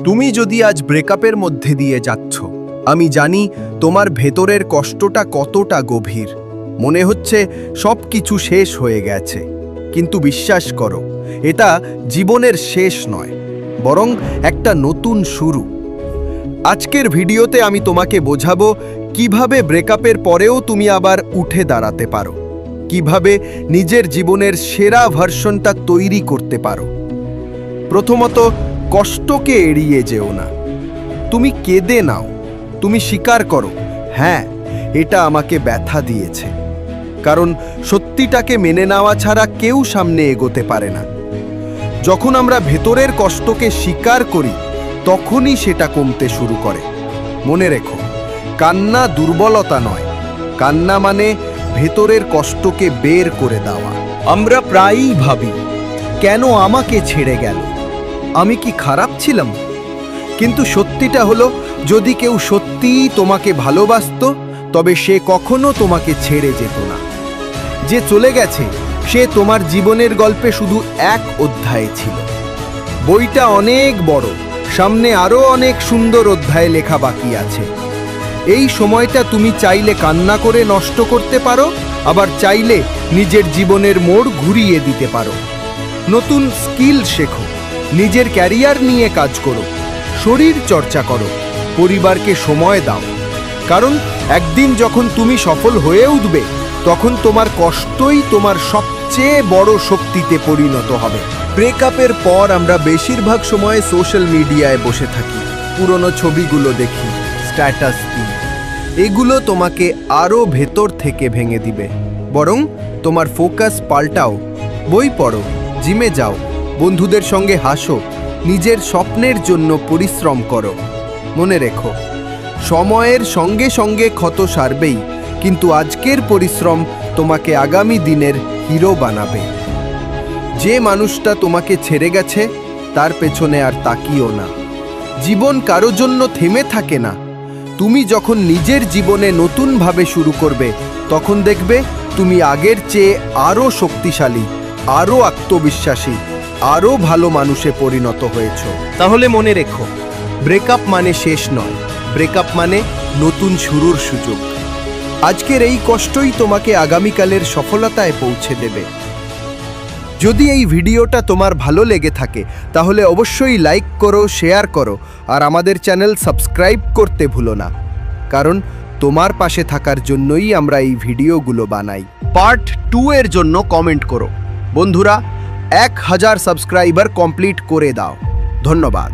তুমি যদি আজ ব্রেকআপের মধ্যে দিয়ে যাচ্ছ, আমি জানি তোমার ভেতরের কষ্টটা কতটা গভীর। মনে হচ্ছে সব কিছু শেষ হয়ে গেছে, কিন্তু বিশ্বাস করো, এটা জীবনের শেষ নয়, বরং একটা নতুন শুরু। আজকের ভিডিওতে আমি তোমাকে বোঝাবো কিভাবে ব্রেকআপের পরেও তুমি আবার উঠে দাঁড়াতে পারো, কিভাবে নিজের জীবনের সেরা ভার্সনটা তৈরি করতে পারো। প্রথমত, কষ্টকে এড়িয়ে যেও না। তুমি কেঁদে নাও, তুমি স্বীকার করো, হ্যাঁ, এটা আমাকে ব্যথা দিয়েছে। কারণ সত্যিটাকে মেনে নেওয়া ছাড়া কেউ সামনে এগোতে পারে না। যখন আমরা ভেতরের কষ্টকে স্বীকার করি, তখনই সেটা কমতে শুরু করে। মনে রেখো, কান্না দুর্বলতা নয়, কান্না মানে ভেতরের কষ্টকে বের করে দেওয়া। আমরা প্রায়ই ভাবি, কেন আমাকে ছেড়ে গেল? আমি কি খারাপ ছিলাম? কিন্তু সত্যিটা হলো, যদি কেউ সত্যিই তোমাকে ভালোবাসতো, তবে সে কখনো তোমাকে ছেড়ে যেত না। যে চলে গেছে, সে তোমার জীবনের গল্পে শুধু এক অধ্যায়ে ছিল। বইটা অনেক বড়, সামনে আরও অনেক সুন্দর অধ্যায় লেখা বাকি আছে। এই সময়টা তুমি চাইলে কান্না করে নষ্ট করতে পারো, আবার চাইলে নিজের জীবনের মোড় ঘুরিয়ে দিতে পারো। নতুন স্কিল শেখো, নিজের ক্যারিয়ার নিয়ে কাজ করো, শরীর চর্চা করো, পরিবারকে সময় দাও। কারণ একদিন যখন তুমি সফল হয়ে উঠবে, তখন তোমার কষ্টই তোমার সবচেয়ে বড় শক্তিতে পরিণত হবে। ব্রেকআপের পর আমরা বেশিরভাগ সময় সোশ্যাল মিডিয়ায় বসে থাকি, পুরনো ছবিগুলো দেখি, স্ট্যাটাস দিই। এগুলো তোমাকে আরও ভেতর থেকে ভেঙে দিবে। বরং তোমার ফোকাস পাল্টাও, বই পড়ো, জিমে যাও, বন্ধুদের সঙ্গে হাসো, নিজের স্বপ্নের জন্য পরিশ্রম করো। মনে রেখো, সময়ের সঙ্গে সঙ্গে ক্ষত সারবেই, কিন্তু আজকের পরিশ্রম তোমাকে আগামী দিনের হিরো বানাবে। যে মানুষটা তোমাকে ছেড়ে গেছে, তার পেছনে আর তাকিও না। জীবন কারো জন্য থেমে থাকে না। তুমি যখন নিজের জীবনে নতুনভাবে শুরু করবে, তখন দেখবে তুমি আগের চেয়ে আরও শক্তিশালী, আরও আত্মবিশ্বাসী, আরও ভালো মানুষে পরিণত হয়েছ। তাহলে মনে রেখো, ব্রেকআপ মানে শেষ নয়, ব্রেকআপ মানে নতুন শুরুর সুযোগ। আজকের এই কষ্টই তোমাকে আগামীকালের সফলতায় পৌঁছে দেবে। যদি এই ভিডিওটা তোমার ভালো লেগে থাকে, তাহলে অবশ্যই লাইক করো, শেয়ার করো, আর আমাদের চ্যানেল সাবস্ক্রাইব করতে ভুলো না। কারণ তোমার পাশে থাকার জন্যই আমরা এই ভিডিওগুলো বানাই। পার্ট 2 এর জন্য কমেন্ট করো। বন্ধুরা, 1000 সাবস্ক্রাইবার কমপ্লিট করে দাও। ধন্যবাদ।